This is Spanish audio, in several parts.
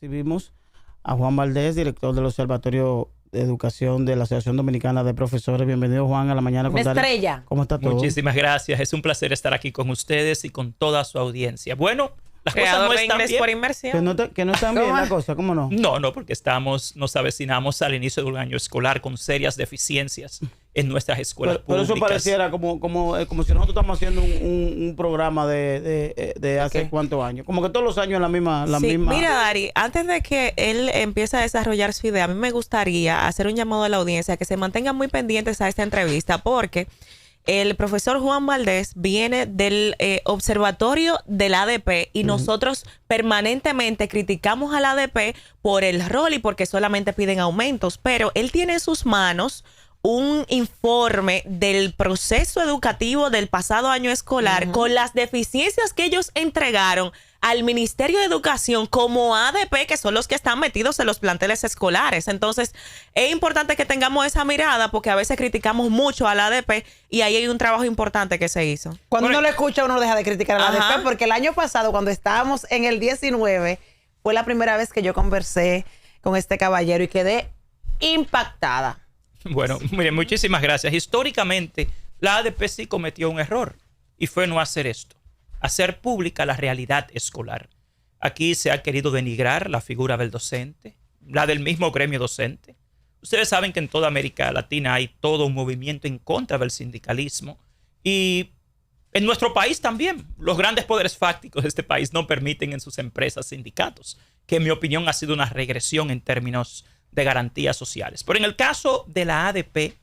recibimos a Juan Valdés, director del Observatorio de Educación de la Asociación Dominicana de Profesores. Bienvenido, Juan, a la mañana. Una estrella. ¿Cómo está todo? Muchísimas gracias. Es un placer estar aquí con ustedes y con toda su audiencia. Bueno, las Creador cosas no de están inglés bien. por inmersión. Que no están bien la cosa, ¿cómo no? No, porque nos avecinamos al inicio de un año escolar con serias deficiencias en nuestras escuelas pero públicas. eso pareciera como si nosotros estamos haciendo un programa de hace cuántos años. Como que todos los años la misma. Mira, Dari, antes de que él empiece a desarrollar su idea, a mí me gustaría hacer un llamado a la audiencia que se mantengan muy pendientes a esta entrevista, porque el profesor Juan Valdés viene del observatorio del ADP y nosotros permanentemente criticamos al ADP por el rol y porque solamente piden aumentos, pero él tiene en sus manos un informe del proceso educativo del pasado año escolar con las deficiencias que ellos entregaron al Ministerio de Educación como ADP, que son los que están metidos en los planteles escolares. Entonces, es importante que tengamos esa mirada porque a veces criticamos mucho al ADP y ahí hay un trabajo importante que se hizo. Cuando uno lo escucha, uno deja de criticar al ADP, porque el año pasado, cuando estábamos en el 19, fue la primera vez que yo conversé con este caballero y quedé impactada. Bueno, miren, muchísimas gracias. Históricamente, la ADP sí cometió un error y fue no hacer esto, hacer pública la realidad escolar. Aquí se ha querido denigrar la figura del docente, la del mismo gremio docente. Ustedes saben que en toda América Latina hay todo un movimiento en contra del sindicalismo y en nuestro país también. Los grandes poderes fácticos de este país no permiten en sus empresas sindicatos, que en mi opinión ha sido una regresión en términos de garantías sociales. Pero en el caso de la ADP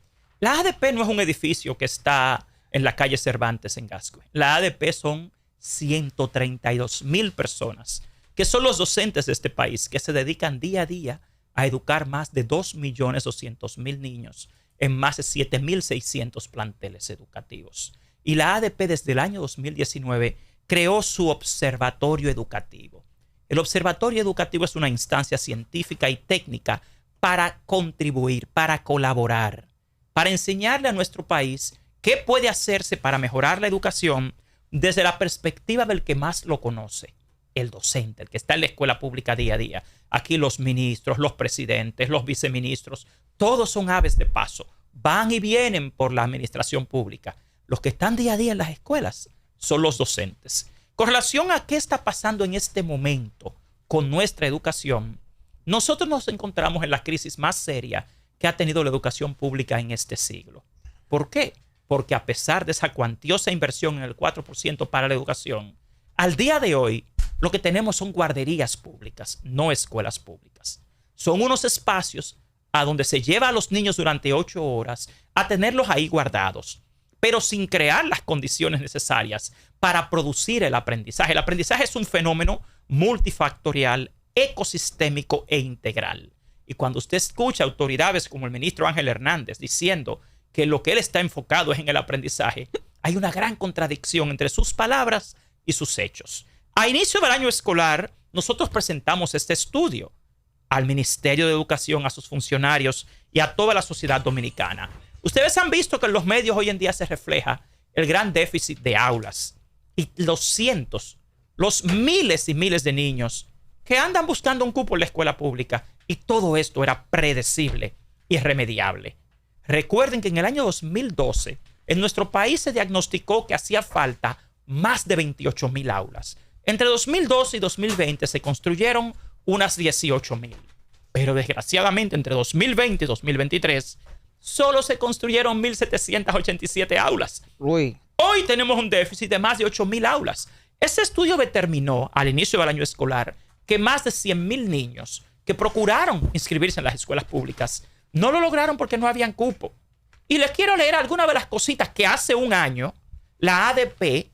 no es un edificio que está en la calle Cervantes en Gascue. La ADP son 132,000 personas, que son los docentes de este país, que se dedican día a día a educar más de 2.200.000 niños en más de 7.600 planteles educativos. Y la ADP desde el año 2019 creó su observatorio educativo. El observatorio educativo es una instancia científica y técnica para contribuir, para colaborar, para enseñarle a nuestro país qué puede hacerse para mejorar la educación desde la perspectiva del que más lo conoce, el docente, el que está en la escuela pública día a día. Aquí los ministros, los presidentes, los viceministros, todos son aves de paso, van y vienen por la administración pública. Los que están día a día en las escuelas son los docentes. Con relación a qué está pasando en este momento con nuestra educación, nosotros nos encontramos en la crisis más seria que ha tenido la educación pública en este siglo. ¿Por qué? Porque a pesar de esa cuantiosa inversión en el 4% para la educación, al día de hoy lo que tenemos son guarderías públicas, no escuelas públicas. Son unos espacios a donde se lleva a los niños durante 8 horas a tenerlos ahí guardados, pero sin crear las condiciones necesarias para producir el aprendizaje. El aprendizaje es un fenómeno multifactorial, ecosistémico e integral. Y cuando usted escucha autoridades como el ministro Ángel Hernández diciendo que lo que él está enfocado es en el aprendizaje, hay una gran contradicción entre sus palabras y sus hechos. A inicio del año escolar, nosotros presentamos este estudio al Ministerio de Educación, a sus funcionarios y a toda la sociedad dominicana. Ustedes han visto que en los medios hoy en día se refleja el gran déficit de aulas y los miles y miles de niños que andan buscando un cupo en la escuela pública, y todo esto era predecible y irremediable. Recuerden que en el año 2012 en nuestro país se diagnosticó que hacía falta más de 28,000 aulas. Entre 2012 y 2020 se construyeron unas 18,000. Pero desgraciadamente entre 2020 y 2023 solo se construyeron 1,787 aulas. Uy. Hoy tenemos un déficit de más de 8,000 aulas. Ese estudio determinó al inicio del año escolar que más de 100,000 niños que procuraron inscribirse en las escuelas públicas no lo lograron porque no habían cupo. Y les quiero leer algunas de las cositas que hace un año la ADP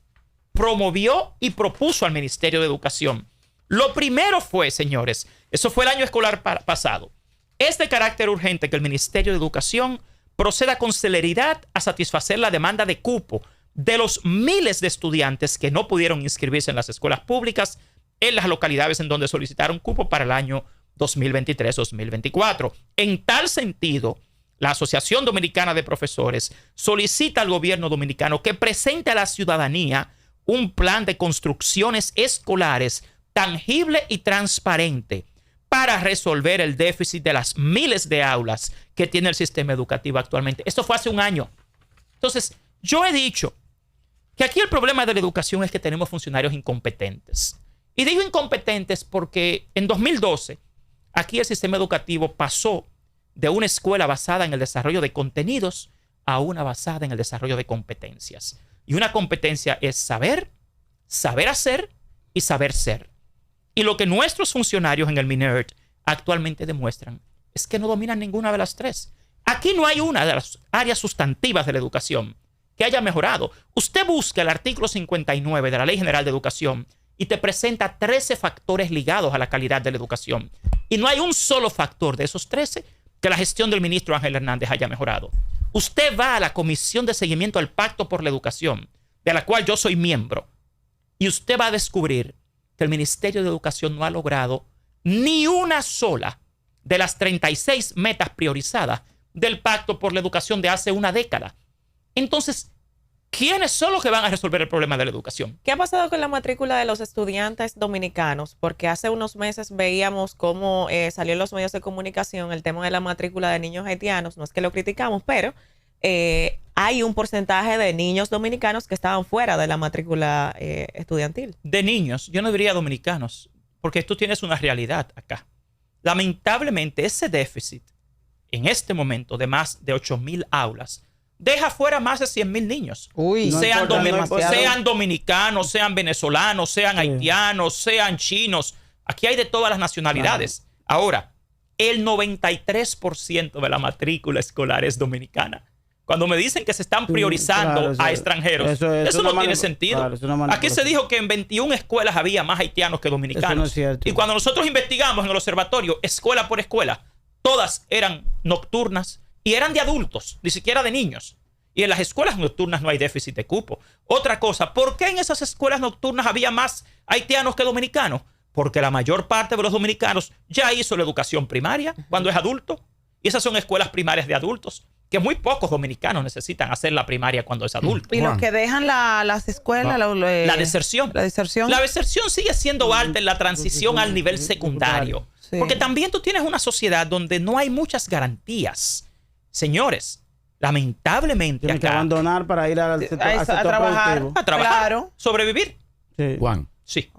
promovió y propuso al Ministerio de Educación. Lo primero fue, señores, eso fue el año escolar pasado, es de carácter urgente que el Ministerio de Educación proceda con celeridad a satisfacer la demanda de cupo de los miles de estudiantes que no pudieron inscribirse en las escuelas públicas en las localidades en donde solicitaron cupo para el año 2023-2024. En tal sentido, la Asociación Dominicana de Profesores solicita al gobierno dominicano que presente a la ciudadanía un plan de construcciones escolares tangible y transparente para resolver el déficit de las miles de aulas que tiene el sistema educativo actualmente. Esto fue hace un año. Entonces, yo he dicho que aquí el problema de la educación es que tenemos funcionarios incompetentes. Y digo incompetentes porque en 2012, aquí el sistema educativo pasó de una escuela basada en el desarrollo de contenidos a una basada en el desarrollo de competencias. Y una competencia es saber, saber hacer y saber ser. Y lo que nuestros funcionarios en el MINERT actualmente demuestran es que no dominan ninguna de las tres. Aquí no hay una de las áreas sustantivas de la educación que haya mejorado. Usted busca el artículo 59 de la Ley General de Educación y te presenta 13 factores ligados a la calidad de la educación. Y no hay un solo factor de esos 13 que la gestión del ministro Ángel Hernández haya mejorado. Usted va a la Comisión de Seguimiento al Pacto por la Educación, de la cual yo soy miembro, y usted va a descubrir que el Ministerio de Educación no ha logrado ni una sola de las 36 metas priorizadas del Pacto por la Educación de hace una década. Entonces, ¿quiénes son los que van a resolver el problema de la educación? ¿Qué ha pasado con la matrícula de los estudiantes dominicanos? Porque hace unos meses veíamos cómo salió en los medios de comunicación el tema de la matrícula de niños haitianos. No es que lo criticamos, pero hay un porcentaje de niños dominicanos que estaban fuera de la matrícula estudiantil. De niños, yo no diría dominicanos, porque tú tienes una realidad acá. Lamentablemente, ese déficit en este momento de más de 8,000 aulas deja fuera más de 100,000 niños. Uy, sean dominicanos, sean venezolanos, sean haitianos, sean chinos. Aquí hay de todas las nacionalidades. Ahora, el 93% de la matrícula escolar es dominicana. Cuando me dicen que se están priorizando a extranjeros, eso no tiene sentido. Aquí se dijo que en 21 escuelas había más haitianos que dominicanos. Eso no es cierto. Y cuando nosotros investigamos en el observatorio, escuela por escuela, todas eran nocturnas y eran de adultos, ni siquiera de niños. Y en las escuelas nocturnas no hay déficit de cupo. Otra cosa, ¿por qué en esas escuelas nocturnas había más haitianos que dominicanos? Porque la mayor parte de los dominicanos ya hizo la educación primaria cuando es adulto. Y esas son escuelas primarias de adultos, que muy pocos dominicanos necesitan hacer la primaria cuando es adulto. Y los que dejan las escuelas, la deserción. La deserción. La deserción sigue siendo alta en la transición al nivel secundario. Sí. Porque también tú tienes una sociedad donde no hay muchas garantías. Señores, lamentablemente Tienes que acá, abandonar para ir al sector, al sector trabajar. productivo. a trabajar, Claro. sobrevivir. Sí. Juan, Sí.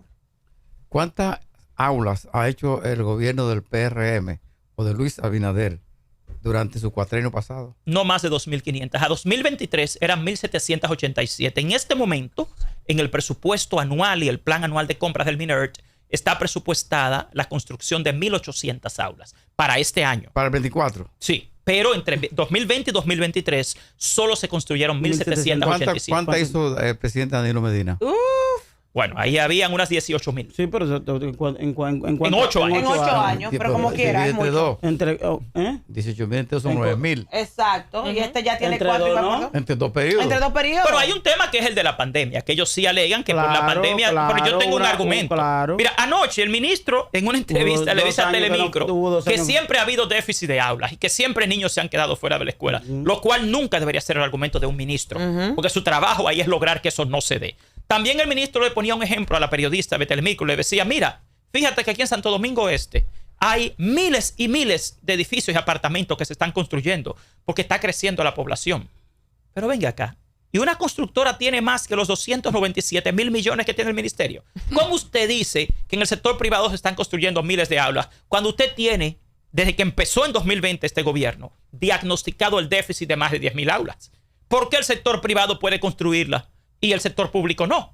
¿cuántas aulas ha hecho el gobierno del PRM o de Luis Abinader durante su cuatrienio pasado? No más de 2.500. A 2023 eran 1.787. En este momento, en el presupuesto anual y el plan anual de compras del MINERT, está presupuestada la construcción de 1.800 aulas para este año. Para el 24. Sí, pero entre 2020 y 2023 solo se construyeron 1.785. ¿Cuánta hizo el presidente Danilo Medina? Bueno, ahí habían unas 18,000. Sí, pero en 8 años. En 8 años, pero como quiera, es Entre mucho. dos. Entre, 18,000 entonces son 9,000. Exacto. Y este ya tiene Entre 4 dos, y ¿no? ¿no? Entre dos periodos. Entre 2 periodos. Pero hay un tema que es el de la pandemia, que ellos sí alegan que por la Claro, pandemia, pero yo tengo un argumento. claro. Mira, anoche el ministro en una entrevista le dice a Telemicro que siempre ha habido déficit de aulas y que siempre niños se han quedado fuera de la escuela, lo cual nunca debería ser el argumento de un ministro, porque su trabajo ahí es lograr que eso no se dé. También el ministro le ponía un ejemplo a la periodista de Telemicro, le decía, mira, fíjate que aquí en Santo Domingo Este hay miles y miles de edificios y apartamentos que se están construyendo porque está creciendo la población. Pero venga acá. Y una constructora tiene más que los 297,000 millones que tiene el ministerio. ¿Cómo usted dice que en el sector privado se están construyendo miles de aulas cuando usted tiene, desde que empezó en 2020 este gobierno, diagnosticado el déficit de más de 10,000 aulas? ¿Por qué el sector privado puede construirlas y el sector público no?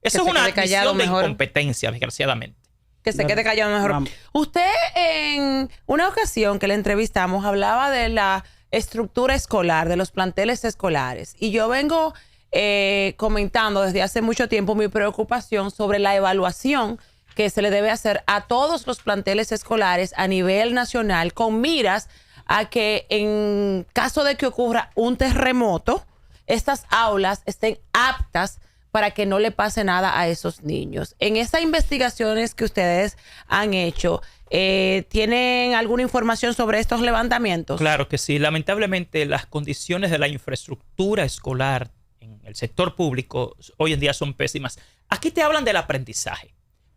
Eso es una admisión de incompetencia, desgraciadamente. Que se quede callado mejor. Vamos. Usted en una ocasión que le entrevistamos hablaba de la estructura escolar, de los planteles escolares. Y yo vengo comentando desde hace mucho tiempo mi preocupación sobre la evaluación que se le debe hacer a todos los planteles escolares a nivel nacional con miras a que en caso de que ocurra un terremoto, estas aulas estén aptas para que no le pase nada a esos niños. En esas investigaciones que ustedes han hecho, ¿tienen alguna información sobre estos levantamientos? Claro que sí. Lamentablemente, las condiciones de la infraestructura escolar en el sector público hoy en día son pésimas. Aquí te hablan del aprendizaje,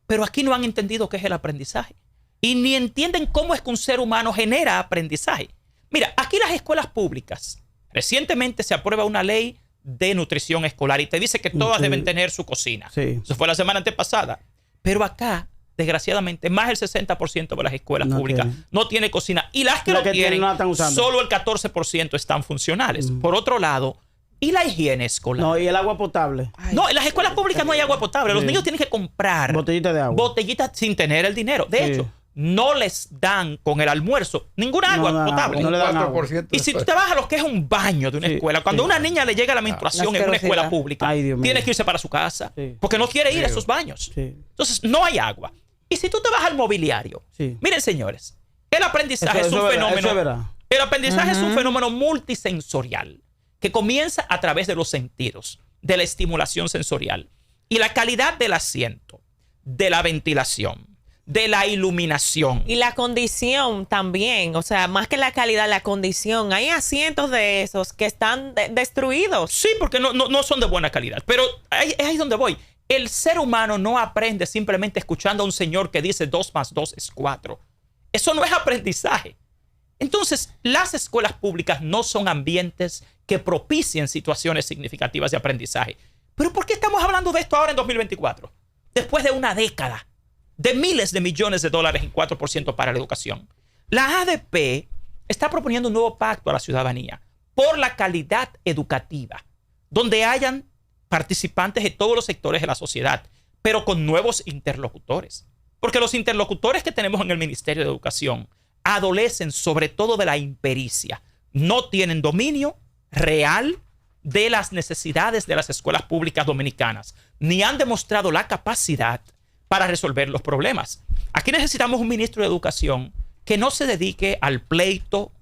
pero aquí no han entendido qué es el aprendizaje. y ni entienden cómo es que un ser humano genera aprendizaje. Mira, aquí las escuelas públicas, recientemente se aprueba una ley de nutrición escolar y te dice que todas deben tener su cocina. Sí. Eso fue la semana antepasada. Pero acá, desgraciadamente, más del 60% de las escuelas públicas no tiene cocina. Y las que lo tienen, no la están usando. solo el 14% están funcionales. Por otro lado, ¿y la higiene escolar? No, y el agua potable. No, en las escuelas públicas no hay agua potable. Los niños tienen que comprar Botellitas de agua. botellitas sin tener el dinero. De hecho, no les dan con el almuerzo ninguna agua potable. No le dan agua. Y si tú te vas a lo que es un baño de una escuela, cuando a una niña le llega la menstruación en una escuela pública, tiene que irse para su casa porque no quiere ir a esos baños. Entonces, no hay agua. Y si tú te vas al mobiliario, miren, señores, el aprendizaje es un fenómeno. El aprendizaje es un fenómeno multisensorial que comienza a través de los sentidos, de la estimulación sensorial. Y la calidad del asiento, de la ventilación, de la iluminación. Y la condición también, o sea, más que la calidad, la condición. Hay asientos de esos que están destruidos. Sí, porque no son de buena calidad. Pero es ahí donde voy. El ser humano no aprende simplemente escuchando a un señor que dice 2 más 2 es 4. Eso no es aprendizaje. Entonces, las escuelas públicas no son ambientes que propicien situaciones significativas de aprendizaje. ¿Pero por qué estamos hablando de esto ahora en 2024? Después de una década de miles de millones de dólares en 4% para la educación. La ADP está proponiendo un nuevo pacto a la ciudadanía por la calidad educativa, donde hayan participantes de todos los sectores de la sociedad, pero con nuevos interlocutores. Porque los interlocutores que tenemos en el Ministerio de Educación adolecen sobre todo de la impericia. No tienen dominio real de las necesidades de las escuelas públicas dominicanas, ni han demostrado la capacidad para resolver los problemas. Aquí necesitamos un ministro de Educación que no se dedique al pleito,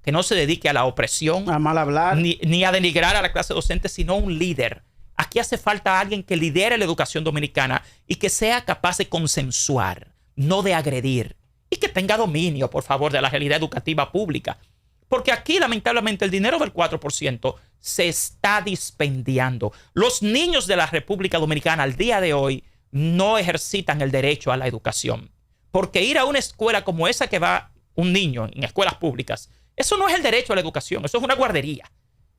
que no se dedique a la opresión, a mal hablar, ni a denigrar a la clase docente, sino un líder. Aquí hace falta alguien que lidere la educación dominicana y que sea capaz de consensuar, no de agredir, y que tenga dominio, por favor, de la realidad educativa pública. Porque aquí, lamentablemente, el dinero del 4% se está dispendiando. Los niños de la República Dominicana al día de hoy no ejercitan el derecho a la educación. Porque ir a una escuela como esa que va un niño en escuelas públicas, eso no es el derecho a la educación, eso es una guardería.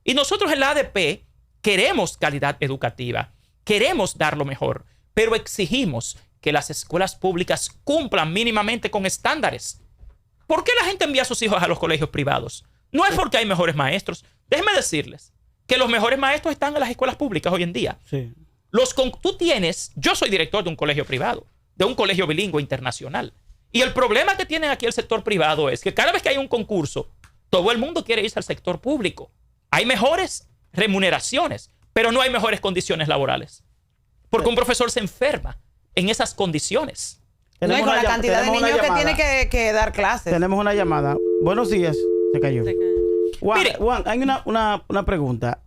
Y nosotros en la ADP queremos calidad educativa, queremos dar lo mejor, pero exigimos que las escuelas públicas cumplan mínimamente con estándares. ¿Por qué la gente envía a sus hijos a los colegios privados? No es porque hay mejores maestros. Déjenme decirles que los mejores maestros están en las escuelas públicas hoy en día. Sí. Yo soy director de un colegio privado, de un colegio bilingüe internacional. Y el problema que tiene aquí el sector privado es que cada vez que hay un concurso, todo el mundo quiere irse al sector público. Hay mejores remuneraciones, pero no hay mejores condiciones laborales. Porque un profesor se enferma en esas condiciones. No, y con la cantidad de niños que tiene que dar clases. Tenemos una llamada. Buenos días. Se cayó. Juan, hay una pregunta.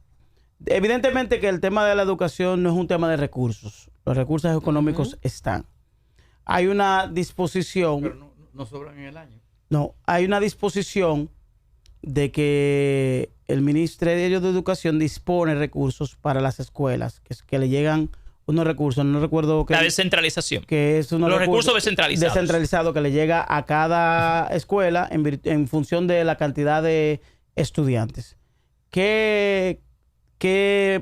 Evidentemente que el tema de la educación no es un tema de recursos. Los recursos económicos están. Hay una disposición. Pero no sobran en el año. No, hay una disposición de que el Ministerio de Educación dispone recursos para las escuelas, que le llegan unos recursos, no recuerdo qué. La descentralización. Que es unos los recursos descentralizados. Descentralizado que le llega a cada escuela en función de la cantidad de estudiantes. ¿Qué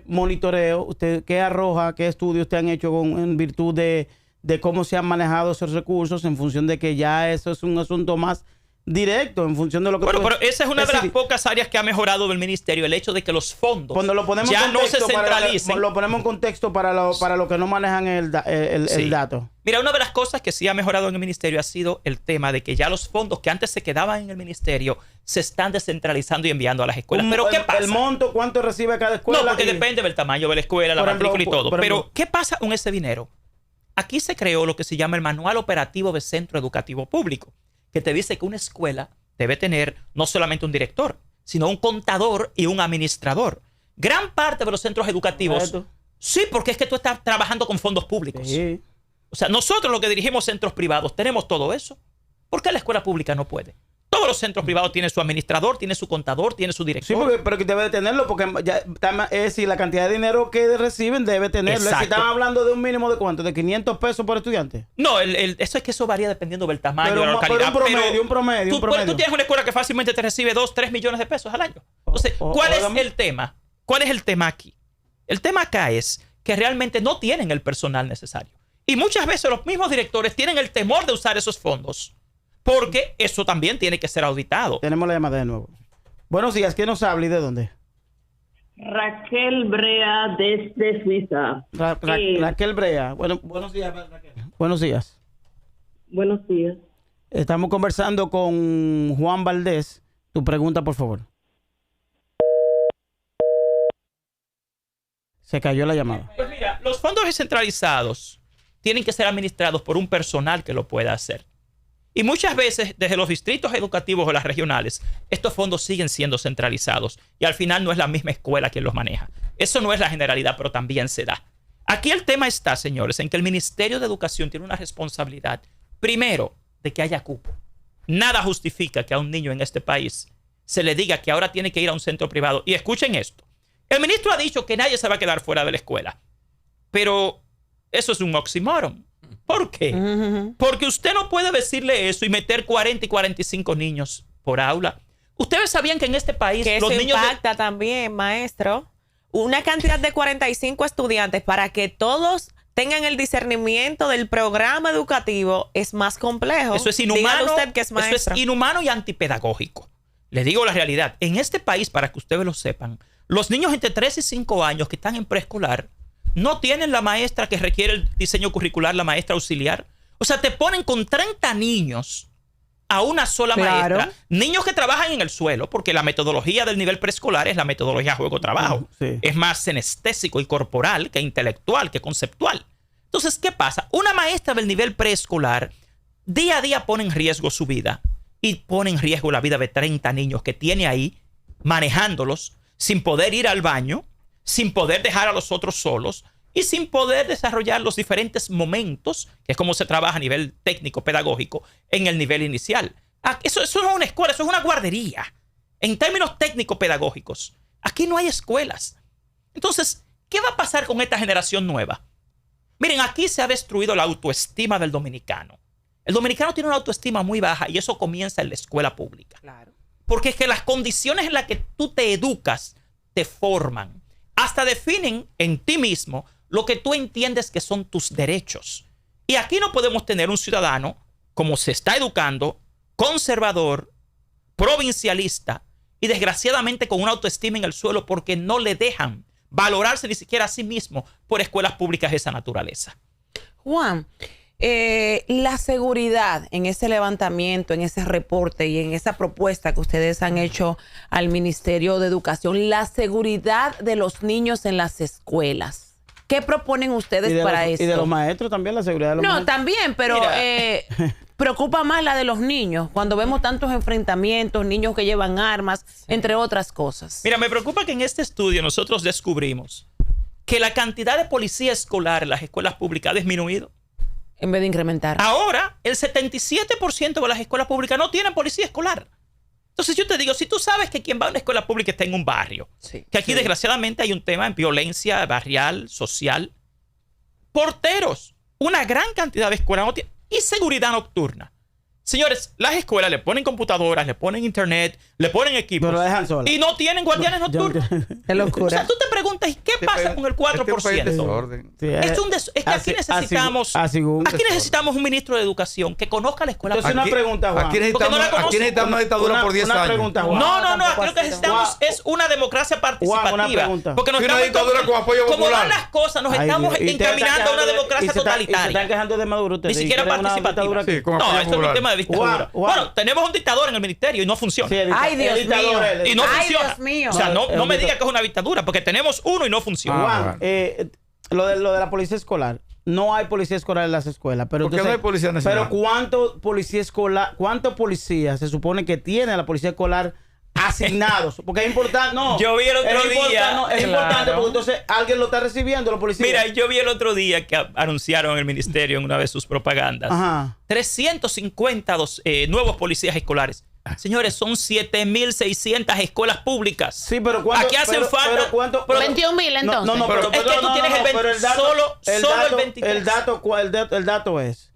monitoreo, qué arroja, qué estudios usted han hecho en virtud de cómo se han manejado esos recursos en función de que ya eso es un asunto más directo en función de lo que... Bueno, pero esa es una de las pocas áreas que ha mejorado del ministerio, el hecho de que los fondos cuando lo ponemos ya no se centralicen. Lo ponemos en contexto para lo que no manejan el dato. Mira, una de las cosas que sí ha mejorado en el ministerio ha sido el tema de que ya los fondos que antes se quedaban en el ministerio se están descentralizando y enviando a las escuelas. ¿Pero qué pasa? ¿El monto cuánto recibe cada escuela? No, porque depende del tamaño de la escuela, la matrícula y todo. Pero, ¿qué pasa con ese dinero? Aquí se creó lo que se llama el Manual Operativo de Centro Educativo Público, que te dice que una escuela debe tener no solamente un director, sino un contador y un administrador. Gran parte de los centros educativos... Sí, porque es que tú estás trabajando con fondos públicos. Sí. O sea, nosotros los que dirigimos centros privados tenemos todo eso. ¿Por qué la escuela pública no puede? Todos los centros privados tienen su administrador, tienen su contador, tienen su director. Sí, pero que debe de tenerlo porque es decir, la cantidad de dinero que reciben debe tenerlo. Si Exacto. están hablando de un mínimo de ¿cuánto? ¿De 500 pesos por estudiante? No, eso varía dependiendo del tamaño, Pero de la localidad. un promedio. Tú tienes una escuela que fácilmente te recibe 2, 3 millones de pesos al año. Entonces, ¿cuál es el tema? ¿Cuál es el tema aquí? El tema acá es que realmente no tienen el personal necesario. Y muchas veces los mismos directores tienen el temor de usar esos fondos porque eso también tiene que ser auditado. Tenemos la llamada de nuevo. Buenos días, ¿quién nos habla y de dónde? Raquel Brea desde Suiza. Raquel Brea. Bueno, buenos días, Raquel. Buenos días. Buenos días. Estamos conversando con Juan Valdés. Tu pregunta, por favor. Se cayó la llamada. Pues mira, los fondos descentralizados tienen que ser administrados por un personal que lo pueda hacer. Y muchas veces, desde los distritos educativos o las regionales, estos fondos siguen siendo centralizados. Y al final no es la misma escuela quien los maneja. Eso no es la generalidad, pero también se da. Aquí el tema está, señores, en que el Ministerio de Educación tiene una responsabilidad, primero, de que haya cupo. Nada justifica que a un niño en este país se le diga que ahora tiene que ir a un centro privado. Y escuchen esto. El ministro ha dicho que nadie se va a quedar fuera de la escuela. Pero eso es un oxímoron. ¿Por qué? Porque usted no puede decirle eso y meter 40 y 45 niños por aula. Ustedes sabían que en este país Que los eso niños... impacta también, maestro. Una cantidad de 45 estudiantes para que todos tengan el discernimiento del programa educativo es más complejo. Eso es inhumano. Dígale usted que es eso maestro. es inhumano y antipedagógico. Les digo la realidad. En este país, para que ustedes lo sepan, los niños entre 3 y 5 años que están en preescolar no tienen la maestra que requiere el diseño curricular, la maestra auxiliar. O sea, te ponen con 30 niños a una sola maestra. Niños que trabajan en el suelo, porque la metodología del nivel preescolar es la metodología juego-trabajo. Sí. Es más senestésico y corporal que intelectual, que conceptual. Entonces, ¿qué pasa? Una maestra del nivel preescolar día a día pone en riesgo su vida y pone en riesgo la vida de 30 niños que tiene ahí manejándolos sin poder ir al baño, sin poder dejar a los otros solos y sin poder desarrollar los diferentes momentos, que es como se trabaja a nivel técnico, pedagógico, en el nivel inicial. Eso no es una escuela, eso es una guardería. En términos técnico-pedagógicos, aquí no hay escuelas. Entonces, ¿qué va a pasar con esta generación nueva? Miren, aquí se ha destruido la autoestima del dominicano. El dominicano tiene una autoestima muy baja y eso comienza en la escuela pública. Claro. Porque es que las condiciones en las que tú te educas te forman. Hasta definen en ti mismo lo que tú entiendes que son tus derechos. Y aquí no podemos tener un ciudadano, como se está educando, conservador, provincialista y desgraciadamente con una autoestima en el suelo porque no le dejan valorarse ni siquiera a sí mismo por escuelas públicas de esa naturaleza. Juan, la seguridad en ese levantamiento, en ese reporte y en esa propuesta que ustedes han hecho al Ministerio de Educación, la seguridad de los niños en las escuelas. ¿Qué proponen ustedes para eso? Y de los maestros también, la seguridad de los maestros. No, también, pero preocupa más la de los niños, cuando vemos tantos enfrentamientos, niños que llevan armas, entre otras cosas. Mira, me preocupa que en este estudio nosotros descubrimos que la cantidad de policía escolar en las escuelas públicas ha disminuido. En vez de incrementar. Ahora, el 77% de las escuelas públicas no tienen policía escolar. Entonces yo te digo, si tú sabes que quien va a una escuela pública está en un barrio, que aquí desgraciadamente hay un tema en violencia barrial, social, porteros, una gran cantidad de escuelas no tienen, y seguridad nocturna. Señores, las escuelas le ponen computadoras, le ponen internet, le ponen equipos. Pero la dejan sola. Y no tienen guardianes nocturnos. Qué locura. O sea, tú te preguntas, ¿y qué pasa con el 4%? Sí, Es que aquí necesitamos, aquí necesitamos un ministro de educación que conozca la escuela. Entonces una pregunta, Juan. Aquí necesitamos una dictadura por 10 una años. pregunta, Juan. No, aquí lo que necesitamos es una democracia participativa. Juan, una pregunta. Porque nos Sí, una estamos dictadura con apoyo como popular. van las cosas, nos Ay, estamos Dios. Y ustedes encaminando a una están democracia y se están totalitaria. quejando de Maduro ustedes. Ni siquiera ¿Quieren una participativa. dictadura aquí? Sí, con No, apoyo esto es un popular. tema de dictadura. Juan. Bueno, tenemos un dictador en el ministerio y no funciona. Sí, Ay, Dios el dictador mío. es- Y no Ay, funciona. Dios mío. O sea, no No, me es un diga que es una dictadura, porque tenemos uno y no funciona. Juan, lo de la policía escolar. No hay policía escolar en las escuelas. Pero ¿Por qué entonces- no hay policía nacional? Pero ¿cuántos policías se supone que tiene la policía escolar asignados? Porque es importante, no. Yo vi el otro es importante, día. no, es importante porque entonces alguien lo está recibiendo, los policías. Mira, yo vi el otro día que anunciaron en el ministerio en una de sus propagandas. Ajá. 350 nuevos policías escolares. Señores, son 7.600 escuelas públicas. Sí, pero ¿cuánto? Aquí hacen falta. Pero 21,000 entonces. No, pero es que tú tienes el 20, solo el 23. El dato es,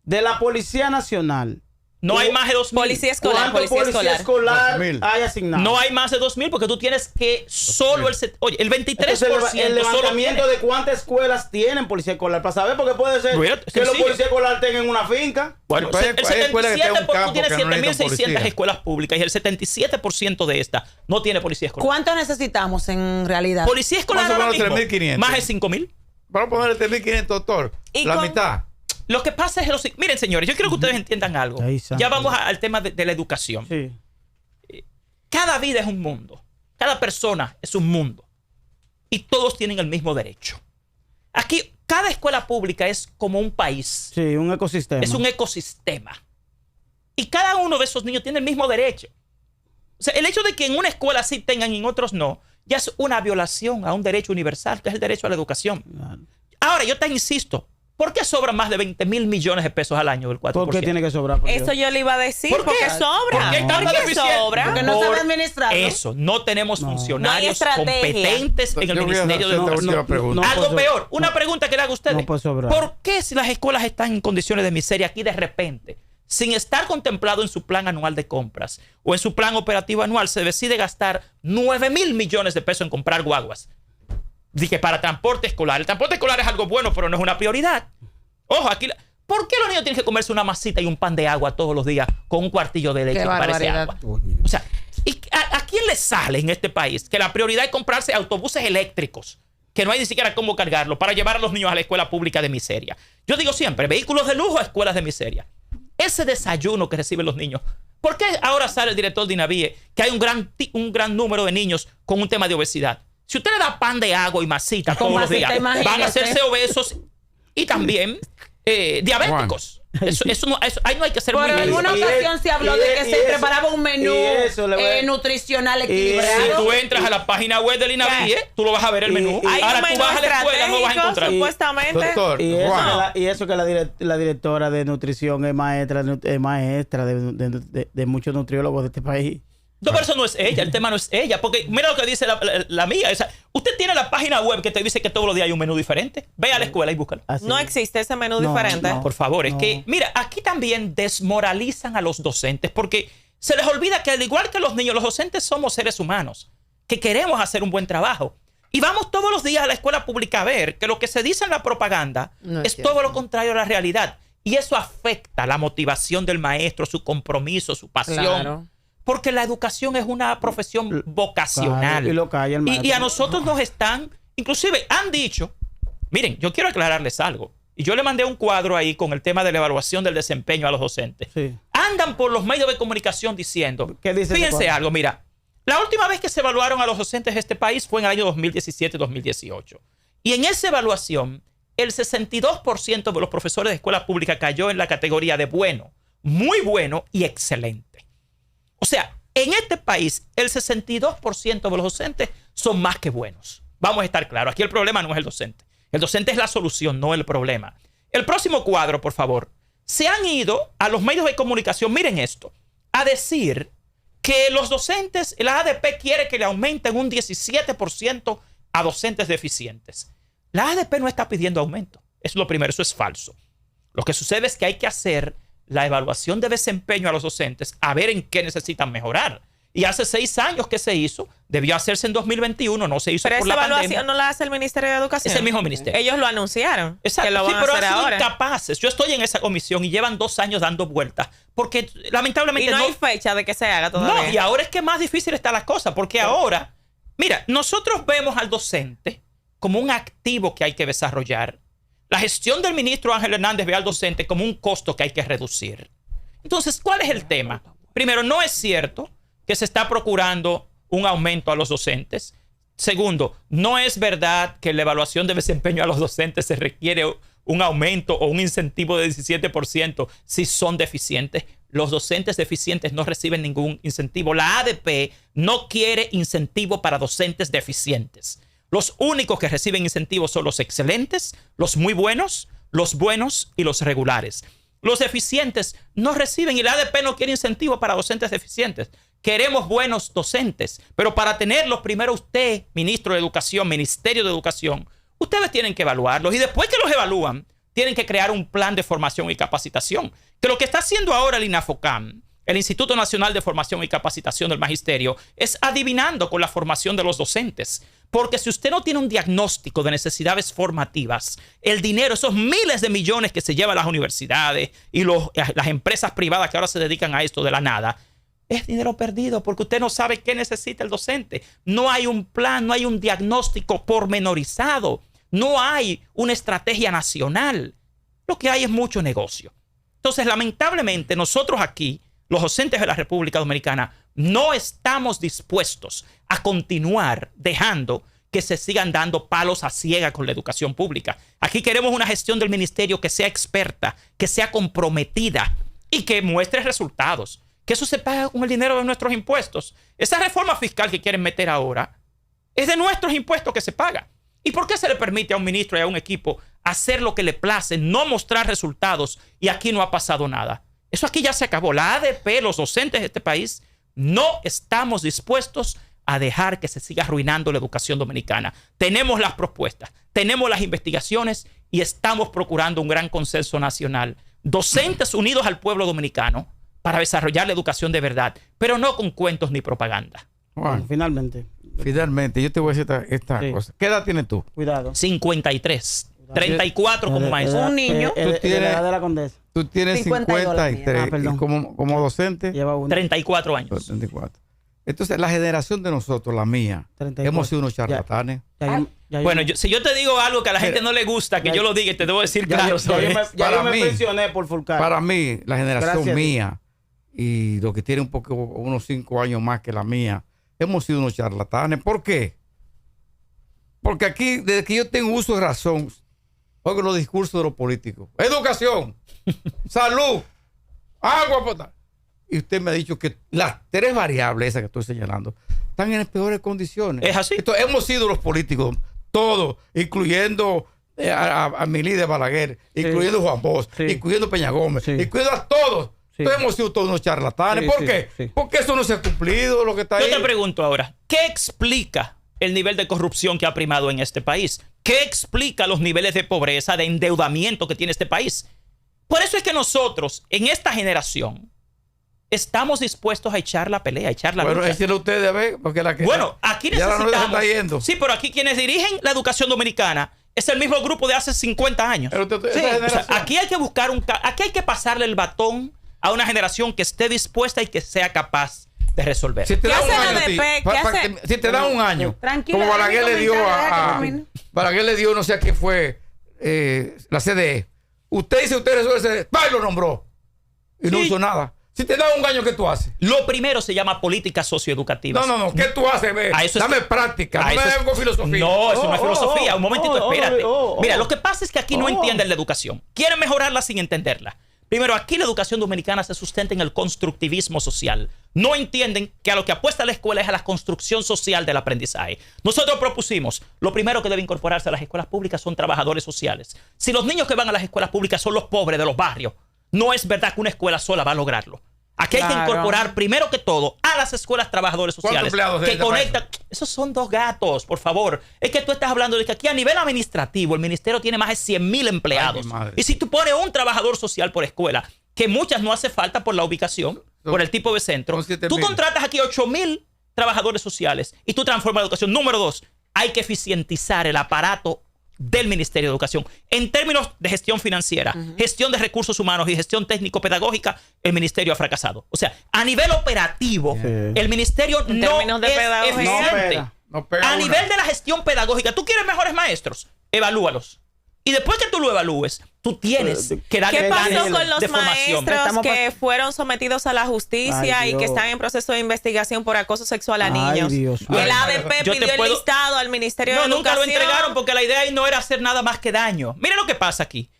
de la Policía Nacional, no hay más de 2.000. Policía escolar, ¿cuánto policía escolar. 2.000. hay asignado? No hay más de 2.000 porque tú tienes que solo oye, el 23% Entonces, el solo levantamiento tiene. de cuántas escuelas tienen policía escolar para saber, porque puede ser Bueno, que los sencillo. policías escolares tengan una finca. Bueno, Pero el hay escuelas que tienen un 77% campo tiene que no necesitan 7.600 policía. escuelas públicas y el 77% de estas no tiene policía escolar. ¿Cuánto necesitamos en realidad? Policía escolar Vamos a ahora poner mismo, 3.500. más de 5.000. Vamos a ponerle 3.500, doctor. Y La con- mitad. Lo que pasa es miren, señores, yo quiero que ustedes entiendan algo. Ay, santo Ya vamos Dios. al tema de la educación. Sí. Cada vida es un mundo. Cada persona es un mundo. Y todos tienen el mismo derecho. Aquí, cada escuela pública es como un país. Sí, un ecosistema. Es un ecosistema. Y cada uno de esos niños tiene el mismo derecho. O sea, el hecho de que en una escuela sí tengan y en otros no, ya es una violación a un derecho universal, que es el derecho a la educación. Ahora, yo te insisto, ¿por qué sobran más de 20.000 millones de pesos al año del 4%? ¿Por qué tiene que sobrar? Por Dios? Eso yo le iba a decir, ¿Por qué? porque sobra. ¿Por qué hay tanta ¿Por qué deficiencia? sobra? Porque no sabe Por administrarlo. Eso, no tenemos funcionarios No hay estrategia. competentes en el Yo voy a Ministerio de hacer esta Educación. última pregunta. No, Algo pues, peor, una pregunta que le hago a ustedes. no puede sobrar. ¿Por qué si las escuelas están en condiciones de miseria aquí de repente, sin estar contemplado en su plan anual de compras o en su plan operativo anual, se decide gastar 9.000 millones de pesos en comprar guaguas? Dije, para transporte escolar. El transporte escolar es algo bueno, pero no es una prioridad. Ojo, aquí... ¿Por qué los niños tienen que comerse una masita y un pan de agua todos los días con un cuartillo de leche Qué que parece barbaridad. agua? O sea, ¿a quién le sale en este país que la prioridad es comprarse autobuses eléctricos, que no hay ni siquiera cómo cargarlo, para llevar a los niños a la escuela pública de miseria? Yo digo siempre, vehículos de lujo a escuelas de miseria. Ese desayuno que reciben los niños. ¿Por qué ahora sale el director de INAVIE que hay un gran número de niños con un tema de obesidad? Si usted le da pan de agua y masita Con todos los masita, días, van a imagínate. hacerse obesos y también diabéticos. Ahí no hay que ser muy Pero en listo. una ocasión se habló de que se preparaba un menú nutricional Si equilibrado. tú entras a la página web del INAVIE, tú lo vas a ver el menú. Hay Ahora un tú menú vas a la escuela, no lo vas a estratégico, encontrar. supuestamente. Doctor, Y eso, Juan, y eso que la directora de nutrición es maestra de muchos nutriólogos de este país. No, pero eso no es ella, el tema no es ella, porque mira lo que dice la mía. O sea, usted tiene la página web que te dice que todos los días hay un menú diferente. Ve a la escuela y búscalo. Así No es. existe ese menú No, diferente. no. Por favor, es No. que, mira, aquí también desmoralizan a los docentes porque se les olvida que al igual que los niños, los docentes somos seres humanos que queremos hacer un buen trabajo. Y vamos todos los días a la escuela pública a ver que lo que se dice en la propaganda No es es cierto. todo lo contrario a la realidad. Y eso afecta la motivación del maestro, su compromiso, su pasión. Claro. Porque la educación es una profesión vocacional. Claro, y lo calla el maestro. Y a nosotros nos están, inclusive han dicho, miren, yo quiero aclararles algo. Y yo le mandé un cuadro ahí con el tema de la evaluación del desempeño a los docentes. Sí. Andan por los medios de comunicación diciendo, ¿Qué dice ese fíjense cuadro? algo, mira, la última vez que se evaluaron a los docentes de este país fue en el año 2017-2018. Y en esa evaluación, el 62% de los profesores de escuela pública cayó en la categoría de bueno, muy bueno y excelente. O sea, en este país, el 62% de los docentes son más que buenos. Vamos a estar claros. Aquí el problema no es el docente. El docente es la solución, no el problema. El próximo cuadro, por favor. Se han ido a los medios de comunicación, miren esto, a decir que los docentes, la ADP quiere que le aumenten un 17% a docentes deficientes. La ADP no está pidiendo aumento. Eso es lo primero, eso es falso. Lo que sucede es que hay que hacer la evaluación de desempeño a los docentes a ver en qué necesitan mejorar. Y hace 6 años que se hizo, debió hacerse en 2021, no se hizo Pero por esa la evaluación pandemia. no la hace el Ministerio de Educación. Es el mismo ministerio. Ellos lo anunciaron. Exacto, Que lo sí, van pero a hacer han sido ahora. incapaces. Yo estoy en esa comisión y llevan 2 años dando vueltas porque lamentablemente Y no hay fecha de que se haga todavía. No, y ahora es que más difícil está la cosa, porque ahora, mira, nosotros vemos al docente como un activo que hay que desarrollar. La gestión del ministro Ángel Hernández ve al docente como un costo que hay que reducir. Entonces, ¿cuál es el tema? Primero, no es cierto que se está procurando un aumento a los docentes. Segundo, no es verdad que en la evaluación de desempeño a los docentes se requiere un aumento o un incentivo de 17% si son deficientes. Los docentes deficientes no reciben ningún incentivo. La ADP no quiere incentivo para docentes deficientes. Los únicos que reciben incentivos son los excelentes, los muy buenos, los buenos y los regulares. Los deficientes no reciben y la ADP no quiere incentivos para docentes deficientes. Queremos buenos docentes, pero para tenerlos, primero usted, ministro de Educación, Ministerio de Educación, ustedes tienen que evaluarlos y después que los evalúan, tienen que crear un plan de formación y capacitación. Que lo que está haciendo ahora el INAFOCAM, el Instituto Nacional de Formación y Capacitación del Magisterio, es adivinando con la formación de los docentes. Porque si usted no tiene un diagnóstico de necesidades formativas, el dinero, esos miles de millones que se llevan las universidades y las empresas privadas que ahora se dedican a esto de la nada, es dinero perdido porque usted no sabe qué necesita el docente. No hay un plan, no hay un diagnóstico pormenorizado. No hay una estrategia nacional. Lo que hay es mucho negocio. Entonces, lamentablemente, nosotros aquí, los docentes de la República Dominicana, no estamos dispuestos a continuar dejando que se sigan dando palos a ciega con la educación pública. Aquí queremos una gestión del ministerio que sea experta, que sea comprometida y que muestre resultados. Que eso se paga con el dinero de nuestros impuestos. Esa reforma fiscal que quieren meter ahora es de nuestros impuestos que se paga. ¿Y por qué se le permite a un ministro y a un equipo hacer lo que le place, no mostrar resultados y aquí no ha pasado nada? Eso aquí ya se acabó. La ADP, los docentes de este país, no estamos dispuestos a dejar que se siga arruinando la educación dominicana. Tenemos las propuestas, tenemos las investigaciones y estamos procurando un gran consenso nacional. Docentes unidos al pueblo dominicano para desarrollar la educación de verdad, pero no con cuentos ni propaganda. Juan, Finalmente, yo te voy a decir esta Sí. cosa. ¿Qué edad tienes tú? Cuidado. 53, 34 como maestro. Un niño. De la edad de la condesa. Tú tienes 52 la mía. 53 perdón. y como docente, Lleva uno. 34 años. 34. Entonces, la generación de nosotros, la mía, 34. hemos sido unos charlatanes. Bueno, si yo te digo algo que a la gente Mira, no le gusta, que ya- yo lo diga y te debo decir Ya, claro yo sobre me, eso. ya Para yo me mí- pensioné por Fulcar. Para mí, la generación Gracias. mía y lo que tiene unos 5 años más que la mía, hemos sido unos charlatanes. ¿Por qué? Porque aquí, desde que yo tengo uso de razón, oigo los discursos de los políticos. Educación, salud, agua potable. Y usted me ha dicho que las 3 variables esas que estoy señalando están en las peores condiciones. ¿Es así? Entonces, hemos sido los políticos, todos, incluyendo a mi líder Balaguer, incluyendo Juan Bosch, Sí. incluyendo Peña Gómez, Sí. incluyendo a todos. Sí. Entonces, hemos sido todos unos charlatanes. Sí, ¿Por sí, qué? sí. Porque eso no se ha cumplido, lo que está Yo ahí. te pregunto ahora, ¿qué explica el nivel de corrupción que ha primado en este país? ¿Qué explica los niveles de pobreza, de endeudamiento que tiene este país? Por eso es que nosotros, en esta generación, estamos dispuestos a echar la pelea, a echar la Bueno, lucha. échenlo ustedes a ver, porque la que Bueno, aquí ya la novela se necesitamos... está yendo. Sí, pero aquí quienes dirigen la educación dominicana es el mismo grupo de hace 50 años. Pero esa Sí, o sea, generación- aquí hay que buscar aquí hay que pasarle el batón a una generación que esté dispuesta y que sea capaz de resolver. Si te ¿Qué da un hace la año a ti, ADP? pa- ¿Qué pa- hace? si te da un año, Tranquila, como deja Balaguer mi le dio comentario, deja que a termine. Balaguer le dio, no sé a quién fue, la CDE. Usted dice, usted resuelve CDE, ¡pah! Y lo nombró. Y no Sí. hizo nada. Si te da un año, ¿qué tú haces? Lo primero se llama políticas socioeducativas. No, ¿qué tú haces? Ve? A eso es- Dame práctica, a no me eso es- den con filosofía. No, eso no es Oh, filosofía. oh, Un momentito, oh, espérate. oh, oh, Mira, oh. lo que pasa es que aquí no Oh. entienden la educación. Quieren mejorarla sin entenderla. Primero, aquí la educación dominicana se sustenta en el constructivismo social. No entienden que a lo que apuesta la escuela es a la construcción social del aprendizaje. Nosotros propusimos, lo primero que debe incorporarse a las escuelas públicas son trabajadores sociales. Si los niños que van a las escuelas públicas son los pobres de los barrios, no es verdad que una escuela sola va a lograrlo. Aquí hay que Claro. incorporar primero que todo a las escuelas trabajadores ¿Cuántos sociales empleados que necesita para conectan. Esos son 2 gatos, por favor. Es que tú estás hablando de que aquí a nivel administrativo el ministerio tiene más de 100,000 empleados. Ay, mi madre. Y si tú pones un trabajador social por escuela, que muchas no hace falta por la ubicación, por el tipo de centro, Son 7,000. tú contratas aquí 8,000 trabajadores sociales y tú transformas la educación. Número 2, hay que eficientizar el aparato del Ministerio de Educación. En términos de gestión financiera, gestión de recursos humanos y gestión técnico-pedagógica, el ministerio ha fracasado. O sea, a nivel operativo, Sí. el ministerio En no términos de es pedagogía. No eficiente. pega. No pega A una. nivel de la gestión pedagógica, tú quieres mejores maestros, evalúalos. Y después que tú lo evalúes, tú tienes que darle ¿Qué pasó planes con los de formación. maestros Estamos que fueron sometidos a la justicia Ay, y que Dios. están en proceso de investigación por acoso sexual a Ay, niños? Dios Y el mío. ADP Yo te pidió el puedo- listado al Ministerio No, de nunca lo Educación. entregaron porque la idea ahí no era hacer nada más que daño. Mira lo que pasa aquí.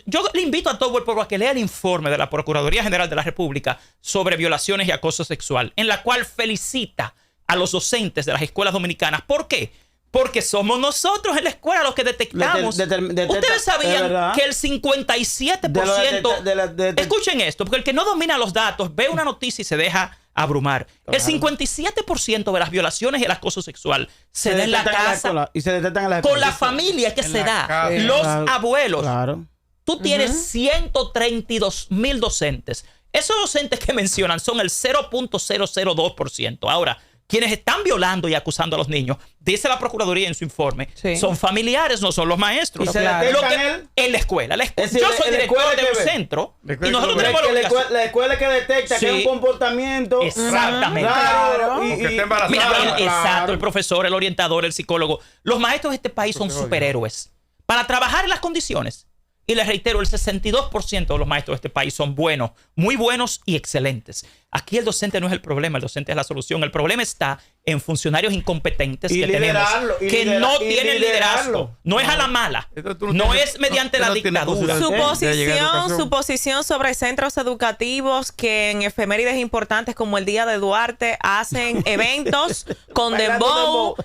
Yo le invito a todo el pueblo a que lea el informe de la Procuraduría General de la República sobre violaciones y acoso sexual, en la cual felicita a los docentes de las escuelas dominicanas. ¿Por qué? Porque somos nosotros en la escuela los que detectamos. Ustedes sabían que el 57%... Escuchen esto, porque el que no domina los datos ve una noticia y se deja abrumar. El 57% de las violaciones y el acoso sexual se da en la casa. Y se detectan en la con la familia que se da. Los abuelos. Claro. Tú tienes 132,000 docentes. Esos docentes que mencionan son el 0.002%. Ahora, quienes están violando y acusando a los niños, dice la Procuraduría en su informe, son familiares, no son los maestros. ¿Y se detectan en la escuela. decir, yo soy director de un centro y nosotros tenemos la escuela que detecta que hay un comportamiento raro y que está embarazada. Exacto, el profesor, el orientador, el psicólogo. Los maestros de este país son superhéroes para trabajar en las condiciones. Y les reitero, el 62% de los maestros de este país son buenos, muy buenos y excelentes. Aquí el docente no es el problema, el docente es la solución. El problema está en funcionarios incompetentes que tenemos, que no tienen liderazgo. No es a la mala, no es mediante la dictadura. Su posición sobre centros educativos que en efemérides importantes como el Día de Duarte hacen eventos con dembow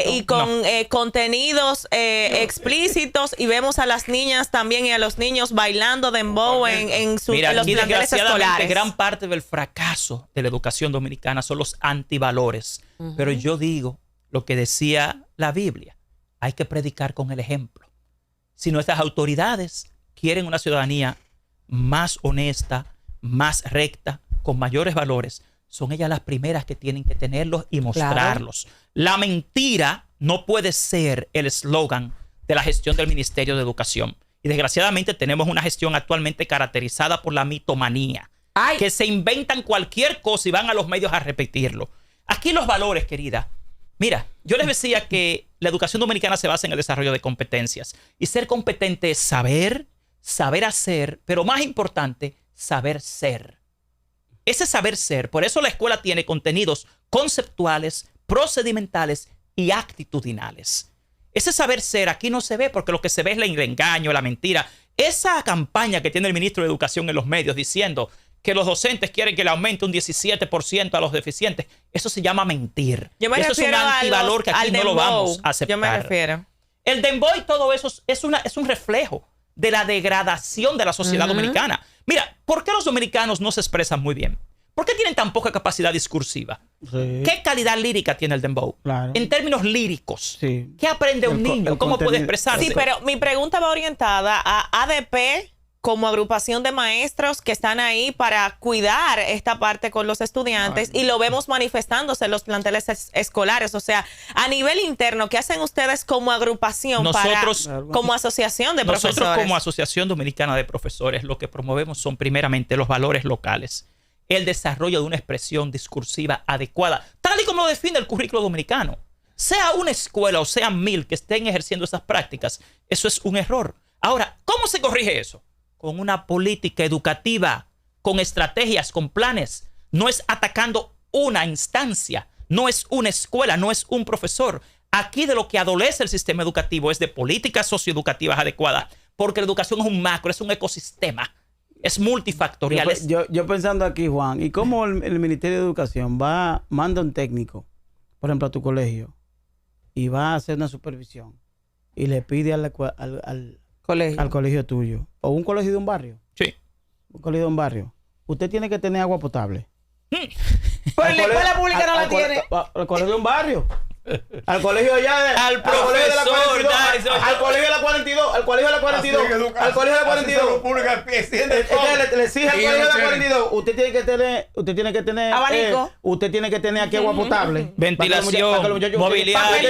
y con contenidos explícitos, y vemos a las niñas también y a los niños bailando dembow en los planteles escolares. Gran parte del fracaso de la educación dominicana son los antivalores. Pero yo digo lo que decía la Biblia: hay que predicar con el ejemplo. Si nuestras autoridades quieren una ciudadanía más honesta, más recta, con mayores valores, son ellas las primeras que tienen que tenerlos y mostrarlos. Claro. La mentira no puede ser el eslogan de la gestión del Ministerio de Educación. Y desgraciadamente tenemos una gestión actualmente caracterizada por la mitomanía. Que se inventan cualquier cosa y van a los medios a repetirlo. Aquí los valores, querida. Mira, yo les decía que la educación dominicana se basa en el desarrollo de competencias. Y ser competente es saber hacer, pero más importante, saber ser. Ese saber ser, por eso la escuela tiene contenidos conceptuales, procedimentales y actitudinales. Ese saber ser aquí no se ve, porque lo que se ve es el engaño, la mentira. Esa campaña que tiene el ministro de Educación en los medios diciendo que los docentes quieren que le aumente un 17% a los deficientes, eso se llama mentir. Eso es un antivalor que aquí no lo vamos a aceptar. Yo me refiero. El dembow y todo eso es un reflejo de la degradación de la sociedad dominicana. Mira, ¿por qué los dominicanos no se expresan muy bien? ¿Por qué tienen tan poca capacidad discursiva? Sí. ¿Qué calidad lírica tiene el dembow? Claro. En términos líricos. Sí. ¿Qué aprende un niño? ¿Cómo puede expresarse? Sí, pero mi pregunta va orientada a ADP como agrupación de maestros que están ahí para cuidar esta parte con los estudiantes, y lo vemos manifestándose en los planteles escolares. O sea, a nivel interno, ¿qué hacen ustedes como agrupación como asociación de profesores? Nosotros como Asociación Dominicana de Profesores lo que promovemos son primeramente los valores locales, el desarrollo de una expresión discursiva adecuada, tal y como lo define el currículo dominicano. Sea una escuela o sean 1000 que estén ejerciendo esas prácticas, eso es un error. Ahora, ¿cómo se corrige eso? Con una política educativa, con estrategias, con planes. No es atacando una instancia, no es una escuela, no es un profesor. Aquí de lo que adolece el sistema educativo es de políticas socioeducativas adecuadas, porque la educación es un macro, es un ecosistema, es multifactorial. Yo pensando aquí, Juan, ¿y cómo el Ministerio de Educación manda un técnico, por ejemplo, a tu colegio, y va a hacer una supervisión y le pide al colegio tuyo, o un colegio de un barrio? Sí. Un colegio de un barrio. Usted tiene que tener agua potable. Pero la escuela pública no la tiene. Al colegio de un barrio. Al colegio allá al profesor, al colegio de la 42, al colegio de la 42, al colegio de la 42. Le exige al colegio de la 42, usted tiene que tener abanico. Usted tiene que tener aquí agua potable, ventilación, mobiliario.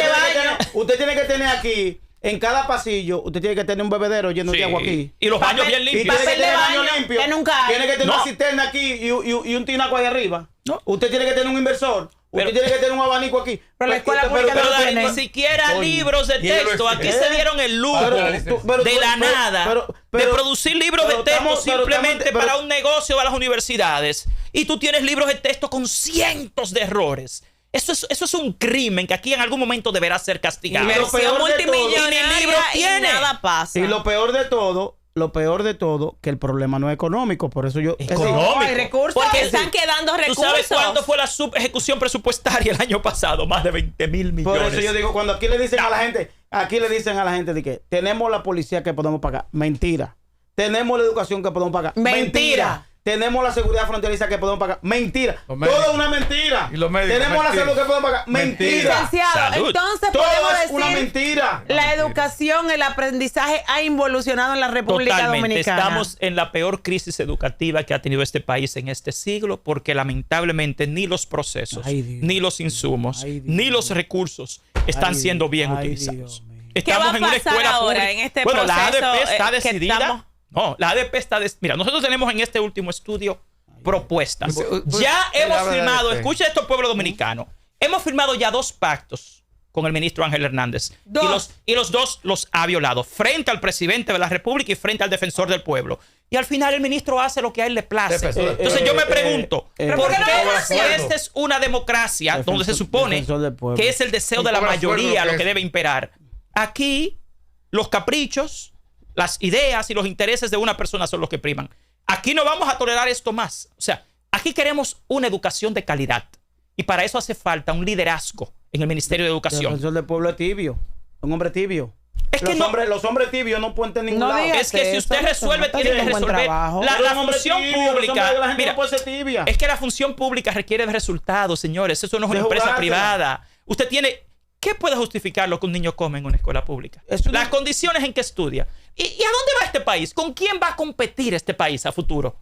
Usted tiene que tener aquí en cada pasillo, usted tiene que tener un bebedero lleno de agua aquí. Y los baños bien limpios. Y tiene que tener baño limpio. Tiene que tener una cisterna aquí y un tinaco ahí arriba. Usted tiene que tener un inversor. Usted tiene que tener un abanico aquí. Pero la escuela pública no tiene ni siquiera libros de texto. Aquí se dieron el lujo de la nada de producir libros de texto simplemente para un negocio de las universidades. Y tú tienes libros de texto con cientos de errores. Eso es un crimen que aquí en algún momento deberá ser castigado. Inversión multimillonaria y nada pasa. Y lo peor de todo, lo peor de todo, que el problema no es económico. Por eso yo... Económico. hay recursos. Porque Sí. están quedando ¿Tú recursos. sabes cuánto fue la subejecución presupuestaria el año pasado? Más de 20,000 millones. Por eso yo digo, cuando aquí le dicen a la gente, de que tenemos la policía que podemos pagar. Mentira. Tenemos la educación que podemos pagar. Mentira. Tenemos la seguridad fronteriza que podemos pagar. Mentira. Los Todo médicos. es una mentira. Y los médicos, Tenemos la mentira. salud que podemos pagar. Mentira. Licenciado, Salud. entonces Todo podemos es una decir mentira. la educación, el aprendizaje ha involucionado en la República Totalmente. Dominicana. Estamos en la peor crisis educativa que ha tenido este país en este siglo porque lamentablemente ni los procesos, Ay, Dios. ni los insumos, Ay, Dios. ni los recursos están Ay, siendo bien ay, utilizados. Dios mío. ¿Qué va a Estamos en una pasar escuela ahora pública. en este bueno, la proceso, ADP está que decidida. estamos- No, la ADP está... Mira, nosotros tenemos en este último estudio propuestas. Pues, Ya él hemos habla de firmado, ADP. escucha esto, pueblo dominicano, hemos firmado ya 2 pactos con el ministro Ángel Hernández. Dos. Y los 2 los ha violado frente al presidente de la República y frente al defensor del pueblo. Y al final el ministro hace lo que a él le place. Defensor del Entonces yo me pueblo. pregunto, ¿pero ¿por por qué no qué lo si hace? esta es una democracia donde se Defensor- supone defensor del pueblo. que es el deseo de la ¿Cómo acuerdo mayoría que lo es? que debe imperar? Aquí los caprichos, las ideas y los intereses de una persona son los que priman. Aquí no vamos a tolerar esto más. O sea, aquí queremos una educación de calidad. Y para eso hace falta un liderazgo en el Ministerio de El Educación. defensor del pueblo es tibio. Un hombre tibio. Es que los hombres tibios no pueden tener ningún No lado. digas Es que si eso, usted eso resuelve, no está tiene que haciendo un buen resolver. trabajo. La Los hombres función tibios, los pública. hombres de la gente Mira, no puede ser tibia. es que la función pública requiere de resultados, señores. Eso no es una De empresa jugársela. privada. Usted tiene... ¿Qué puede justificar lo que un niño come en una escuela pública? Es una- Las condiciones en que estudia. ¿Y a dónde va este país? ¿Con quién va a competir este país a futuro?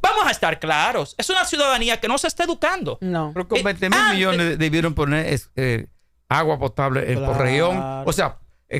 Vamos a estar claros. Es una ciudadanía que no se está educando. No. Pero con 20,000 millones debieron poner agua potable en Claro. Porreón. O sea,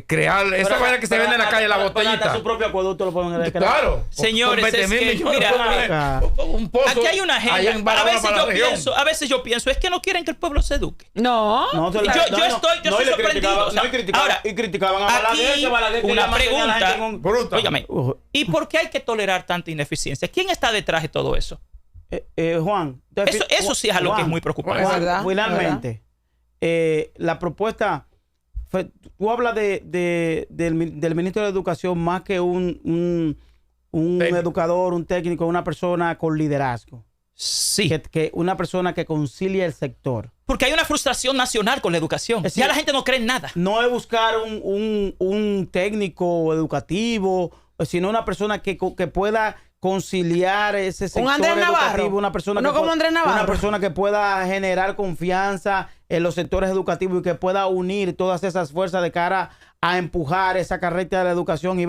crear esa vaina que se vende en la calle, la Hasta botellita. su propio acueducto lo ponen Claro. Señores, con 20,000 es que, millones mira, poner un pozo. Aquí hay una allá en agenda. A Barahona veces, para la región. a veces yo pienso, es que no quieren que el pueblo se eduque. No. No, Yo estoy sorprendido. O sea, ahora, y criticaban a Balaguer. aquí que Balaguer quería una mantener a la gente pregunta. con- Bruta. Óigame, ¿y por qué hay que tolerar tanta ineficiencia? ¿Quién está detrás de todo eso? Juan. Eso sí es algo que es Juan, muy preocupante. Juan, ¿verdad? Finalmente, la propuesta, tú hablas del ministro de Educación más que un Técnico. educador, un técnico, una persona con liderazgo. Sí. Que una persona que concilia el sector. Porque hay una frustración nacional con la educación. Es decir, Ya la gente no cree en nada. No es buscar un técnico educativo, sino una persona que pueda conciliar ese sector Andrés Navarro. educativo, una persona Uno que como Andrés Navarro. una persona que pueda generar confianza en los sectores educativos y que pueda unir todas esas fuerzas de cara a empujar esa carreta de la educación y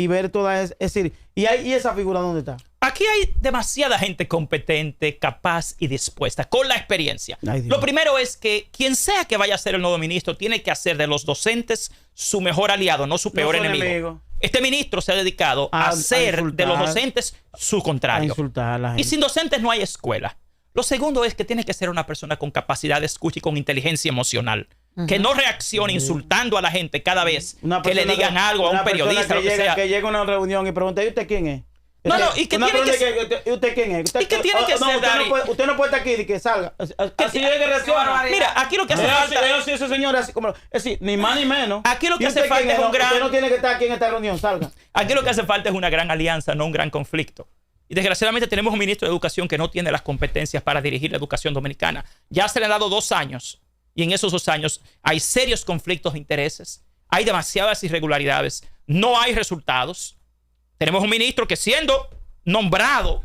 ver todas, es decir, y esa figura ¿dónde está? Aquí hay demasiada gente competente, capaz y dispuesta, con la experiencia. Ay, Dios. Lo primero es que quien sea que vaya a ser el nuevo ministro tiene que hacer de los docentes su mejor aliado, no su peor su enemigo. enemigo. Este ministro se ha dedicado a A hacer insultar. de los docentes su A contrario. insultar a la gente. Y sin docentes no hay escuela. Lo segundo es que tiene que ser una persona con capacidad de escucha y con inteligencia emocional. Que no reaccione insultando a la gente cada vez Una que le persona digan algo a una un persona periodista, lo que sea. que llega a una reunión y pregunta, ¿y usted quién es? No, no, y que Una tiene que pregunta ¿y usted quién es? ¿Y qué tiene que ser, usted Dari? usted no puede estar aquí y que salga. Así es que reacciona. Mira, aquí lo que hace falta... Veo si ese señor así como... Es decir, ni más ni menos. Aquí lo que ¿Y hace usted falta quién es un No, gran- Usted no tiene que estar aquí en esta reunión, salga. Aquí lo que hace falta es una gran alianza, no un gran conflicto. Y desgraciadamente tenemos un ministro de Educación que no tiene las competencias para dirigir la educación dominicana. Ya se le han dado 2 años y en esos 2 años hay serios conflictos de intereses, hay demasiadas irregularidades, no hay resultados. Tenemos un ministro que siendo nombrado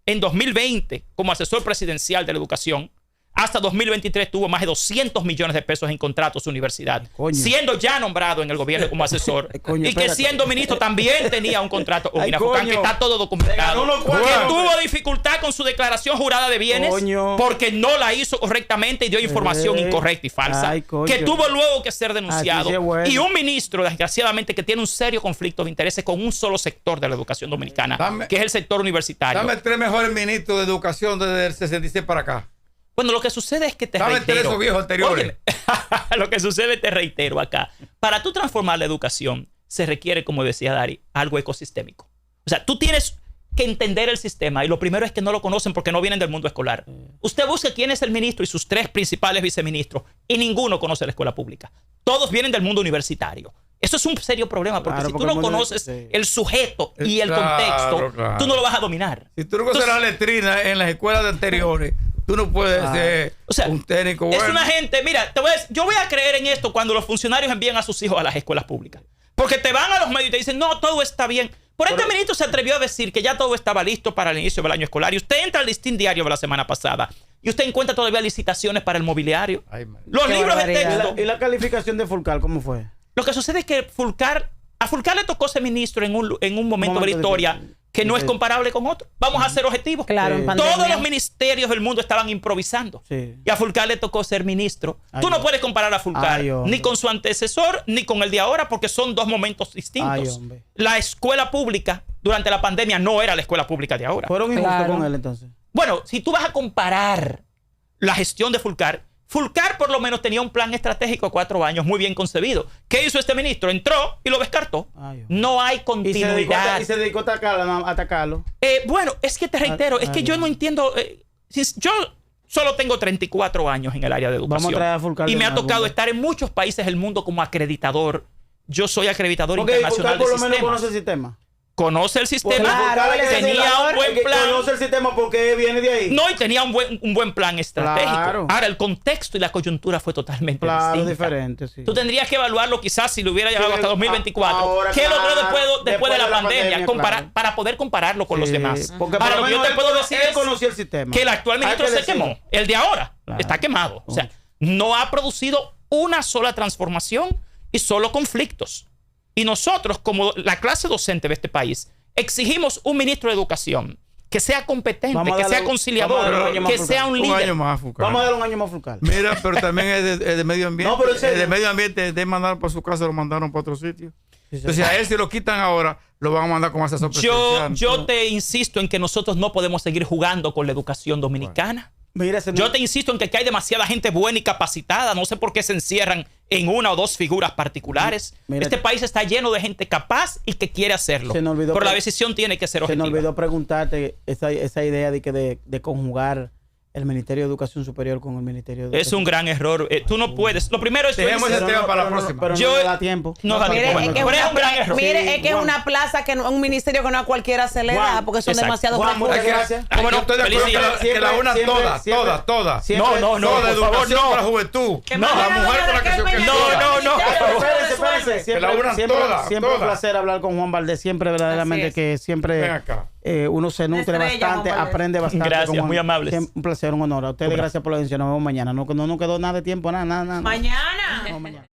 en 2020 como asesor presidencial de la educación, hasta 2023 tuvo más de 200 millones de pesos en contratos de universidad, Coño. siendo ya nombrado en el gobierno como asesor. Coño, Y que espérate. siendo ministro también tenía un contrato con Ay, Inafucan, coño. que está todo Le documentado. ganó unos cuantos. Que tuvo dificultad con su declaración jurada de bienes Coño. porque no la hizo correctamente y dio información incorrecta y falsa. Ay, coño. Que tuvo luego que ser denunciado. Así sí es bueno. Y un ministro, desgraciadamente, que tiene un serio conflicto de intereses con un solo sector de la educación dominicana, Dame- que es el sector universitario. Dame 3 mejores ministros de educación desde el 66 para acá. Bueno, lo que sucede es que te Dame reitero. 3 esos viejos anteriores. Óyeme, lo que sucede, te reitero acá. Para tú transformar la educación, se requiere, como decía Dari, algo ecosistémico. O sea, tú tienes que entender el sistema y lo primero es que no lo conocen porque no vienen del mundo escolar. Usted busca quién es el ministro y sus 3 principales viceministros y ninguno conoce la escuela pública. Todos vienen del mundo universitario. Eso es un serio problema, porque Claro, si tú porque no el mundo- conoces sí. el sujeto y el Claro, contexto, claro. tú no lo vas a dominar. Si tú no conoces las letrinas en las escuelas anteriores, tú no puedes ser O sea, un técnico es bueno. una gente, mira, yo voy a creer en esto cuando los funcionarios envían a sus hijos a las escuelas públicas. Porque te van a los medios y te dicen, no, todo está bien. Este ministro se atrevió a decir que ya todo estaba listo para el inicio del año escolar. Y usted entra al listín diario de la semana pasada y usted encuentra todavía licitaciones para el mobiliario. Ay, madre. Los Qué libros de barbaridad. texto. ¿Y la calificación de Fulcar cómo fue? Lo que sucede es que a Fulcar le tocó ser ministro en un momento de la Momento historia difícil. que no es Sí. comparable con otro. Vamos a ser objetivos. Claro, en Sí. pandemia. Todos los ministerios del mundo estaban improvisando. Sí. Y a Fulcar le tocó ser ministro. Ay, Tú no hombre. puedes comparar a Fulcar Ay, hombre. ni con su antecesor ni con el de ahora porque son dos momentos distintos. Ay, hombre. La escuela pública durante la pandemia no era la escuela pública de ahora. ¿Fueron injustos Claro. con él entonces? Bueno, si tú vas a comparar la gestión de Fulcar por lo menos tenía un plan estratégico de 4 años muy bien concebido. ¿Qué hizo este ministro? Entró y lo descartó. Ay, hombre. No hay Y continuidad. se dedicó a atacarlo. Bueno, es que te reitero, es que Ay, yo Dios. no entiendo. Yo solo tengo 34 años en el área de educación. Vamos a traer a Fulcar y de me ha nuevo, tocado hombre. estar en muchos países del mundo como acreditador. Yo soy acreditador Porque internacional Fulcar por de lo menos sistemas. conoce el sistema. Conoce el sistema, Fulcar es el tenía senador, un buen el que plan. conoce el sistema porque viene de ahí. No, y tenía un buen plan estratégico. Claro. Ahora, el contexto y la coyuntura fue totalmente Claro, distinta. diferente, sí. Tú tendrías que evaluarlo quizás si lo hubiera llevado Sí, hasta 2024. ahora, ¿Qué logró claro, después de la pandemia? claro. Para poder compararlo con los Sí, demás. Porque Ahora, por lo lo que yo menos te puedo decir él es conocía el sistema. que el actual Hay ministro que se decirlo. quemó. El de ahora Claro. está quemado. O sea, no ha producido una sola transformación y solo conflictos. Y nosotros, como la clase docente de este país, exigimos un ministro de educación que sea competente, Vamos a que darle- sea conciliador, vamos a darle un año que más sea un Un líder. año más, Fulcar. Vamos a dar un año más a Fulcar. Mira, pero también es de medio ambiente. No, pero en serio. Es de medio ambiente, de mandar para su casa, lo mandaron para otro sitio. Sí, sí. Entonces, a él si lo quitan ahora, lo van a mandar como asesor presidencial. Yo te insisto en que nosotros no podemos seguir jugando con la educación dominicana. Mira, ese Yo te insisto en que hay demasiada gente buena y capacitada. No sé por qué se encierran en una o dos figuras particulares. Mira, este país está lleno de gente capaz y que quiere hacerlo. Se me olvidó Pero la pre- decisión tiene que ser Se objetiva. nos olvidó preguntarte esa idea de conjugar el Ministerio de Educación Superior con el Ministerio de Es un gran error. Tú no puedes. Lo primero es... Dejemos ese tema para la no, próxima. Pero Yo- no da tiempo. No da Mire, tiempo. es que Pero es un gran error. mire, Sí, es que es Juan. una plaza, un ministerio que no a cualquiera se le Juan, da, porque son exacto. demasiados Juan, recursos. muchas gracias. ¿Cómo no? Yo estoy de acuerdo que Felicidades. la unan Siempre, todas, siempre, todas. siempre- No, Toda por favor, educación no. para la juventud. Que No, la mañana mujer para la Raquel que Peña No, no. Espérense. Que la unan Siempre todas, siempre un todas. placer hablar con Juan Valdés. Siempre, verdaderamente, Así es. que siempre Ven acá. uno se nutre Estrella, bastante, Juan Valdés. aprende bastante. Gracias, con Juan. muy amables. Siempre un placer, un honor. A ustedes, gracias por la atención. Nos vemos mañana. No nos quedó nada de tiempo, nada. Mañana. No, mañana.